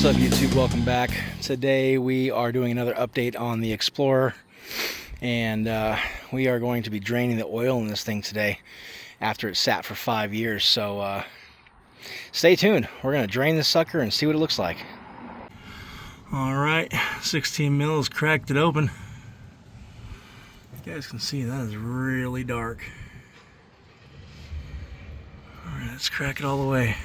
What's up, YouTube? Welcome back. Today we are doing another update on the Explorer, and we are going to be draining the oil in this thing today after it sat for 5 years. So stay tuned. We're going to drain this sucker and see what it looks like. Alright, 16 mils cracked it open. You guys can see that is really dark. Alright, let's crack it all the way.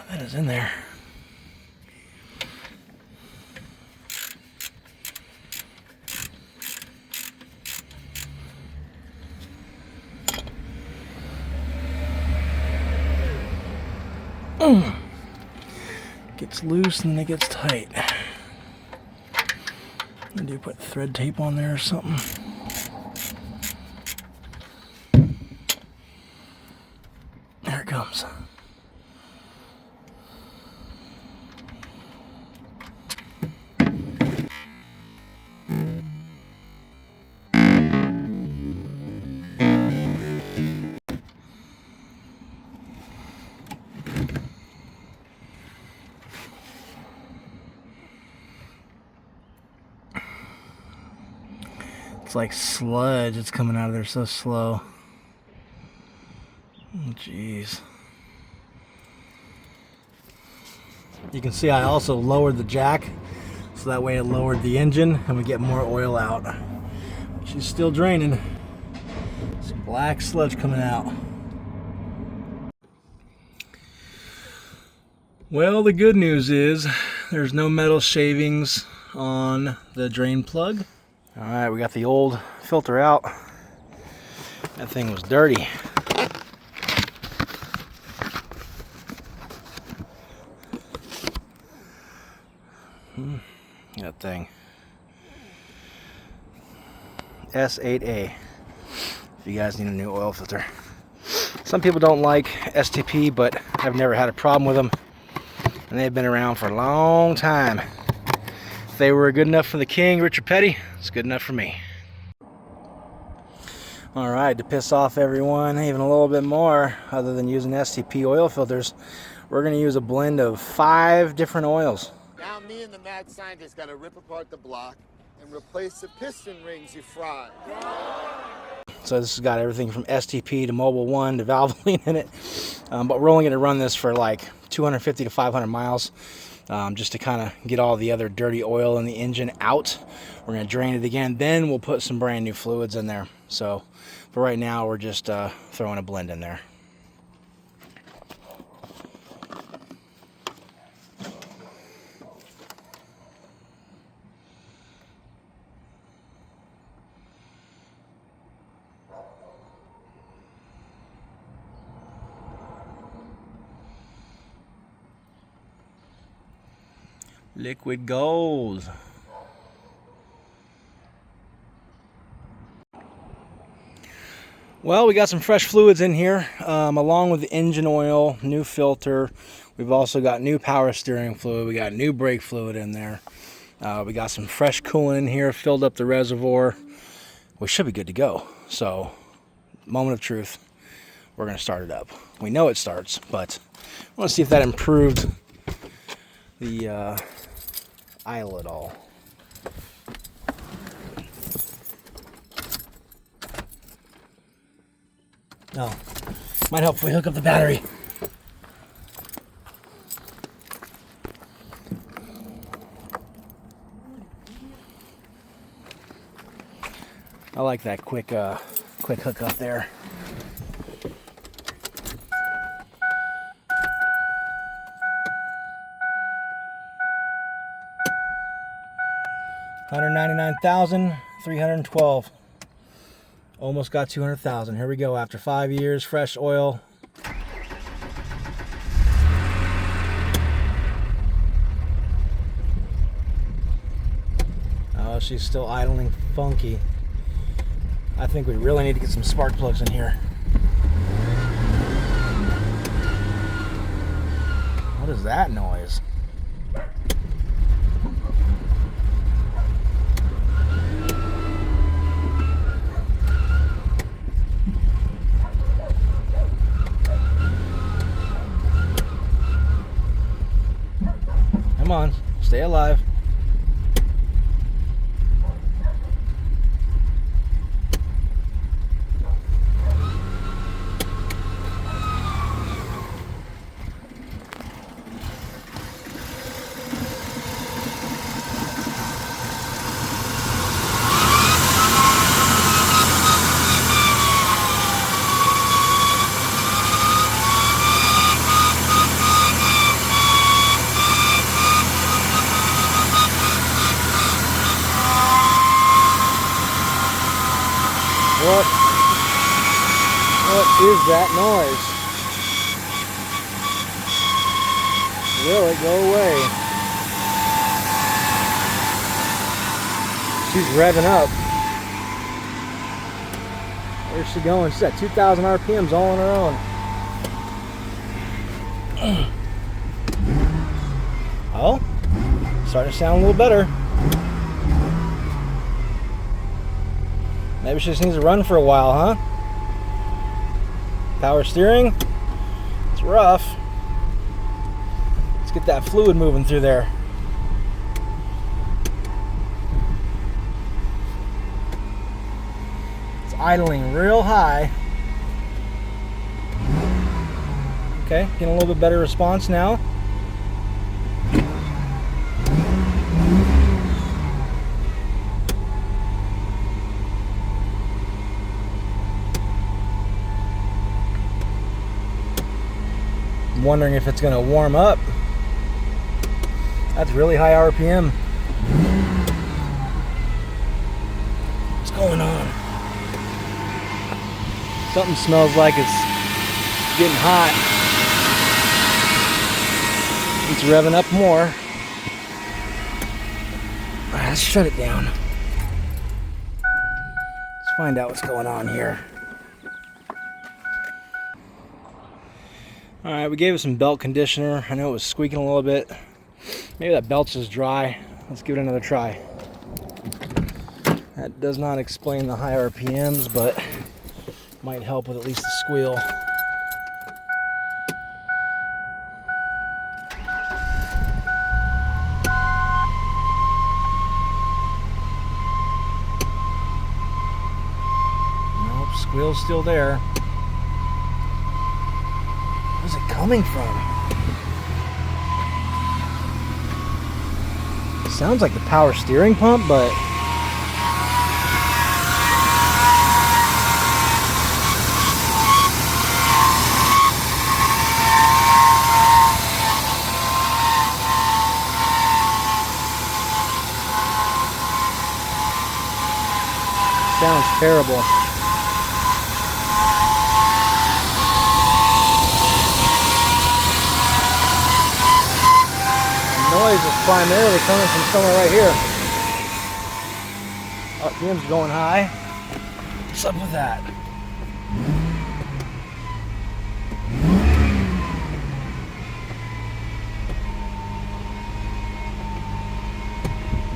That is in there. Gets loose and then it gets tight. Do you put thread tape on there or something? There it comes. It's like sludge. It's coming out of there so slow. Oh, jeez. You can see I also lowered the jack, so that way it lowered the engine and we get more oil out. She's still draining. Some black sludge coming out. Well, the good news is there's no metal shavings on the drain plug. Alright, we got the old filter out. That thing was dirty. That thing. S8A. If you guys need a new oil filter. Some people don't like STP, but I've never had a problem with them. And they've been around for a long time. If they were good enough for the king, Richard Petty, it's good enough for me. Alright, to piss off everyone even a little bit more, other than using STP oil filters, we're going to use a blend of 5 different oils. Now me and the mad scientist got to rip apart the block and replace the piston rings you fried. So this has got everything from STP to Mobil 1 to Valvoline in it. But we're only going to run this for like 250 to 500 miles. Just to kind of get all the other dirty oil in the engine out. We're going to drain it again, then we'll put some brand new fluids in there. So for right now, we're just throwing a blend in there. Liquid gold. Well, we got some fresh fluids in here, along with the engine oil, new filter. We've also got new power steering fluid. We got new brake fluid in there. We got some fresh coolant in here, filled up the reservoir. We should be good to go. So, moment of truth, we're going to start it up. We know it starts, but I want to see if that improved the aisle at all. No, might help if we hook up the battery. I like that quick hookup there. $199,312. Almost got 200,000. Here we go. After 5 years, fresh oil. Oh, she's still idling funky. I think we really need to get some spark plugs in here. What is that noise? Come on, stay alive. What is that noise? Will it go away? She's revving up. Where's she going? She's at 2,000 RPMs all on her own. Oh, starting to sound a little better. Maybe she just needs to run for a while, huh? Power steering. It's rough. Let's get that fluid moving through there. It's idling real high. Okay, getting a little bit better response now. I'm wondering if it's going to warm up. That's really high RPM. What's going on? Something smells like it's getting hot. It's revving up more. All right, let's shut it down. Let's find out what's going on here. Alright, we gave it some belt conditioner. I know it was squeaking a little bit. Maybe that belt's just dry. Let's give it another try. That does not explain the high RPMs, but might help with at least the squeal. Nope, squeal's still there. Where's it coming from? Sounds like the power steering pump, but sounds terrible. Noise is primarily coming from somewhere right here. RPM's going high. What's up with that?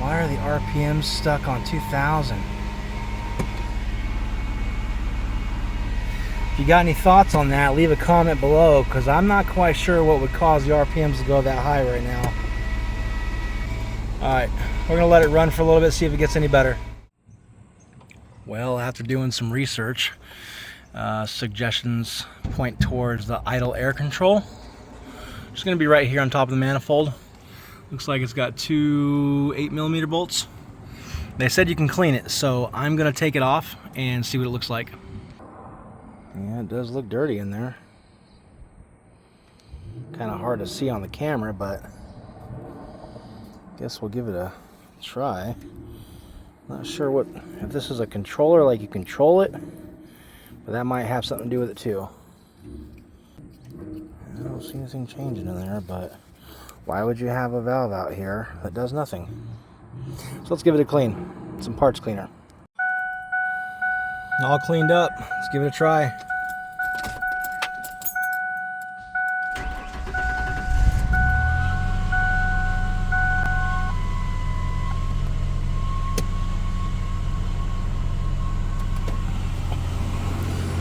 Why are the RPMs stuck on 2,000? If you got any thoughts on that, leave a comment below, because I'm not quite sure what would cause the RPMs to go that high right now. Alright, we're going to let it run for a little bit, see if it gets any better. Well, after doing some research, suggestions point towards the idle air control. It's going to be right here on top of the manifold. Looks like it's got two 8mm bolts. They said you can clean it, so I'm going to take it off and see what it looks like. Yeah, it does look dirty in there. Kind of hard to see on the camera, but guess we'll give it a try. Not sure if this is a controller, like you control it, but that might have something to do with it too. I don't see anything changing in there, but why would you have a valve out here that does nothing? So let's give it a clean. Some parts cleaner. All cleaned up. Let's give it a try.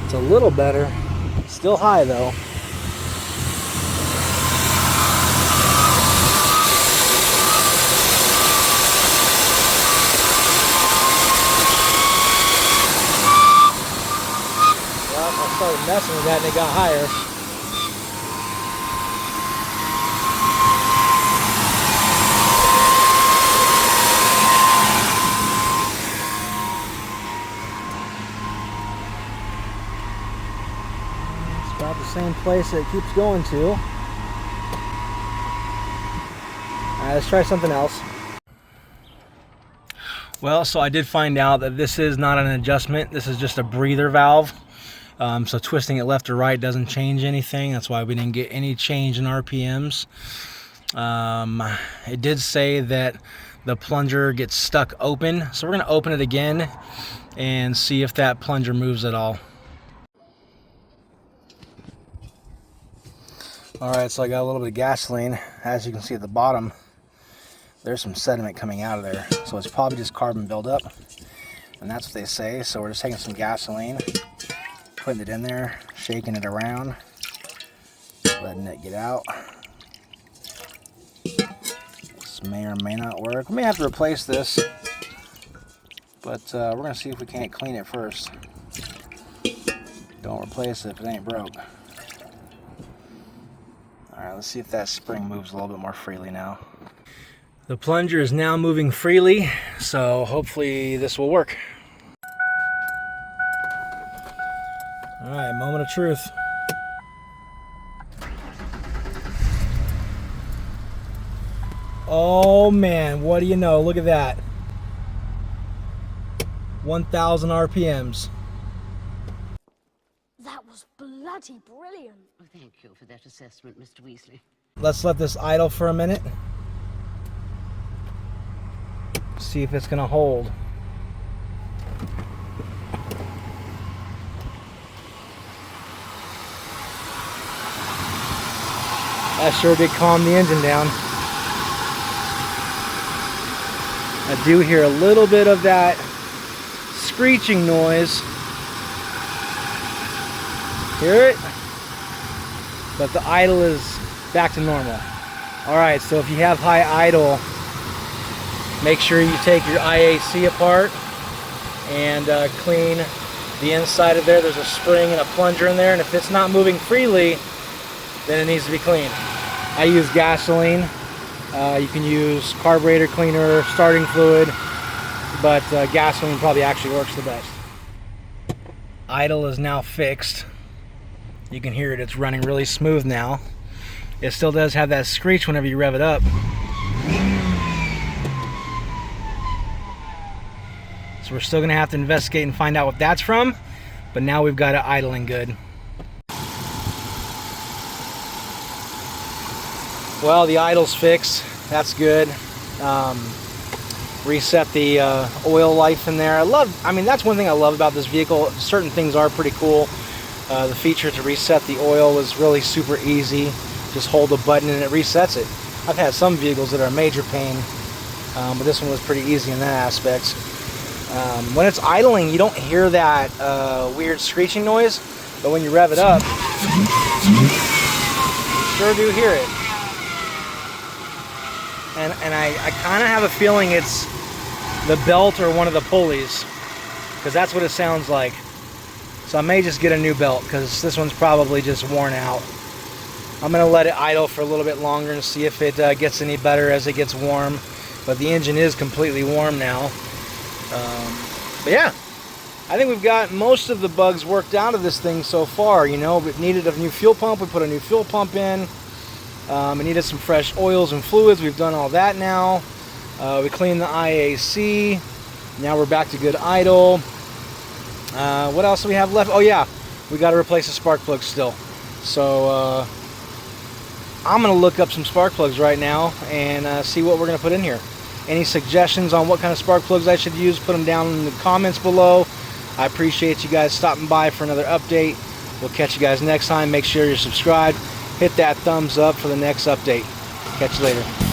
It's a little better. Still high though. messing with that and it got higher. It's about the same place it keeps going to. Alright, let's try something else. Well, so I did find out that this is not an adjustment. This is just a breather valve. So twisting it left or right doesn't change anything. That's why we didn't get any change in RPMs. It did say that the plunger gets stuck open. So we're going to open it again and see if that plunger moves at all. Alright, so I got a little bit of gasoline. As you can see at the bottom, there's some sediment coming out of there. So it's probably just carbon buildup. And that's what they say. So we're just taking some gasoline, putting it in there, shaking it around, letting it get out. This may or may not work. We may have to replace this, but we're going to see if we can't clean it first. Don't replace it if it ain't broke. Alright, let's see if that spring moves a little bit more freely now. The plunger is now moving freely, so hopefully this will work. Alright, moment of truth. Oh man, what do you know? Look at that. 1,000 RPMs. That was bloody brilliant. Oh, thank you for that assessment, Mr. Weasley. Let's let this idle for a minute. See if it's gonna hold. That sure did calm the engine down. I do hear a little bit of that screeching noise. Hear it? But the idle is back to normal. Alright, so if you have high idle, make sure you take your IAC apart and clean the inside of there. There's a spring and a plunger in there, and if it's not moving freely, then it needs to be cleaned. I use gasoline. You can use carburetor cleaner, starting fluid, but gasoline probably actually works the best. Idle is now fixed. You can hear it, it's running really smooth now. It still does have that screech whenever you rev it up. So we're still gonna have to investigate and find out what that's from, but now we've got it idling good. Well, the idle's fixed. That's good. Reset the oil life in there. I mean, that's one thing I love about this vehicle. Certain things are pretty cool. The feature to reset the oil is really super easy. Just hold a button and it resets it. I've had some vehicles that are a major pain, but this one was pretty easy in that aspect. When it's idling, you don't hear that weird screeching noise, but when you rev it up, you sure do hear it. And I kind of have a feeling it's the belt or one of the pulleys, because that's what it sounds like. So I may just get a new belt, because this one's probably just worn out. I'm going to let it idle for a little bit longer and see if it gets any better as it gets warm. But the engine is completely warm now. But yeah, I think we've got most of the bugs worked out of this thing so far. You know, it needed a new fuel pump. We put a new fuel pump in. It needed some fresh oils and fluids. We've done all that now. We cleaned the IAC. Now we're back to good idle. What else do we have left? Oh yeah, we got to replace the spark plugs still. So I'm going to look up some spark plugs right now and see what we're going to put in here. Any suggestions on what kind of spark plugs I should use, put them down in the comments below. I appreciate you guys stopping by for another update. We'll catch you guys next time. Make sure you're subscribed. Hit that thumbs up for the next update. Catch you later.